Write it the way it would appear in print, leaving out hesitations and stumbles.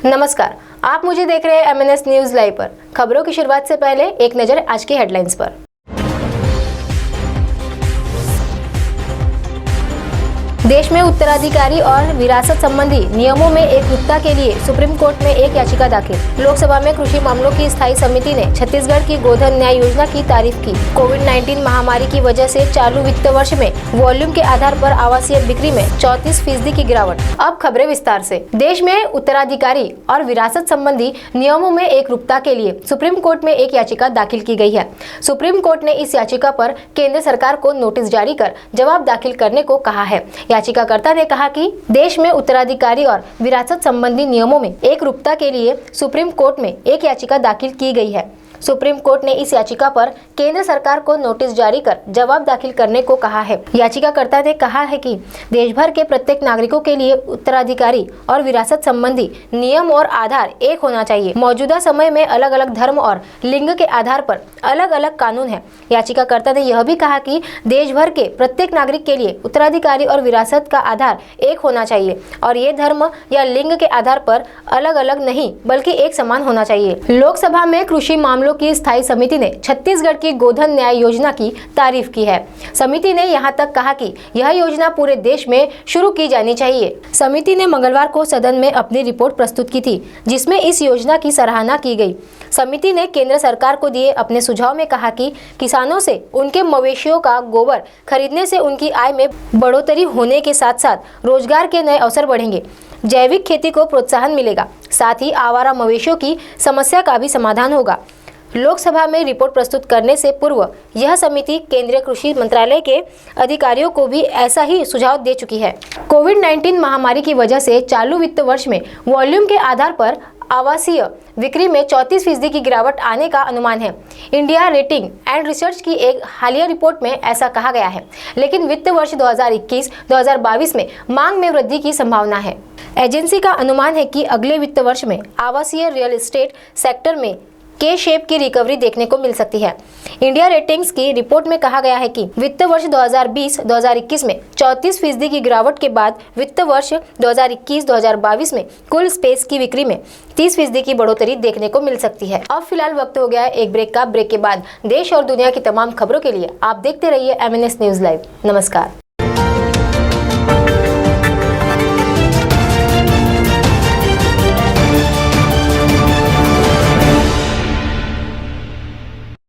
नमस्कार, आप मुझे देख रहे हैं MNS न्यूज लाइव पर। खबरों की शुरुआत से पहले एक नजर आज की हेडलाइंस पर। देश में उत्तराधिकारी और विरासत संबंधी नियमों में एकरूपता के लिए सुप्रीम कोर्ट में एक याचिका दाखिल। लोकसभा में कृषि मामलों की स्थायी समिति ने छत्तीसगढ़ की गोधन न्याय योजना की तारीफ की। कोविड-19 महामारी की वजह से चालू वित्त वर्ष में वॉल्यूम के आधार पर आवासीय बिक्री में 34% की गिरावट। अब खबरें विस्तार से। देश में उत्तराधिकारी और विरासत संबंधी नियमों में एकरूपता के लिए सुप्रीम कोर्ट में एक याचिका दाखिल की गई है। सुप्रीम कोर्ट ने इस याचिका पर केंद्र सरकार को नोटिस जारी कर जवाब दाखिल करने को कहा है। याचिकाकर्ता ने कहा कि देश में उत्तराधिकारी और विरासत संबंधी नियमों में एकरूपता के लिए सुप्रीम कोर्ट में एक याचिका दाखिल की गई है। सुप्रीम कोर्ट ने इस याचिका पर केंद्र सरकार को नोटिस जारी कर जवाब दाखिल करने को कहा है। याचिकाकर्ता ने कहा है कि देश भर के प्रत्येक नागरिकों के लिए उत्तराधिकारी और विरासत संबंधी नियम और आधार एक होना चाहिए। मौजूदा समय में अलग अलग धर्म और लिंग के आधार पर अलग अलग कानून है। याचिकाकर्ता ने यह भी कहा कि देश भर के प्रत्येक नागरिक के लिए उत्तराधिकारी और विरासत का आधार एक होना चाहिए और ये धर्म या लिंग के आधार पर अलग अलग नहीं बल्कि एक समान होना चाहिए। लोकसभा में कृषि मामलों की स्थायी समिति ने छत्तीसगढ़ की गोधन न्याय योजना की तारीफ की है। समिति ने यहां तक कहा कि यह योजना पूरे देश में शुरू की जानी चाहिए। समिति ने मंगलवार को सदन में अपनी रिपोर्ट प्रस्तुत की थी, जिसमें इस योजना की सराहना की गई। समिति ने केंद्र सरकार को दिए अपने सुझाव में कहा कि किसानों से उनके मवेशियों का गोबर खरीदने से उनकी आय में बढ़ोतरी होने के साथ साथ रोजगार के नए अवसर बढ़ेंगे, जैविक खेती को प्रोत्साहन मिलेगा, साथ ही आवारा मवेशियों की समस्या का भी समाधान होगा। लोकसभा में रिपोर्ट प्रस्तुत करने से पूर्व यह समिति केंद्रीय कृषि मंत्रालय के अधिकारियों को भी ऐसा ही सुझाव दे चुकी है। कोविड-19 महामारी की वजह से चालू वित्त वर्ष में वॉल्यूम के आधार पर आवासीय बिक्री में 34% की गिरावट आने का अनुमान है। इंडिया रेटिंग एंड रिसर्च की एक हालिया रिपोर्ट में ऐसा कहा गया है, लेकिन वित्त वर्ष 2021-2022 में मांग में वृद्धि की संभावना है। एजेंसी का अनुमान है कि अगले वित्त वर्ष में आवासीय रियल एस्टेट सेक्टर में के शेप की रिकवरी देखने को मिल सकती है। इंडिया रेटिंग्स की रिपोर्ट में कहा गया है कि वित्त वर्ष 2020-2021 में 34% की गिरावट के बाद वित्त वर्ष 2021-2022 में कुल स्पेस की बिक्री में 30% की बढ़ोतरी देखने को मिल सकती है। अब फिलहाल वक्त हो गया है एक ब्रेक का। ब्रेक के बाद देश और दुनिया की तमाम खबरों के लिए आप देखते रहिए MNS न्यूज लाइव। नमस्कार।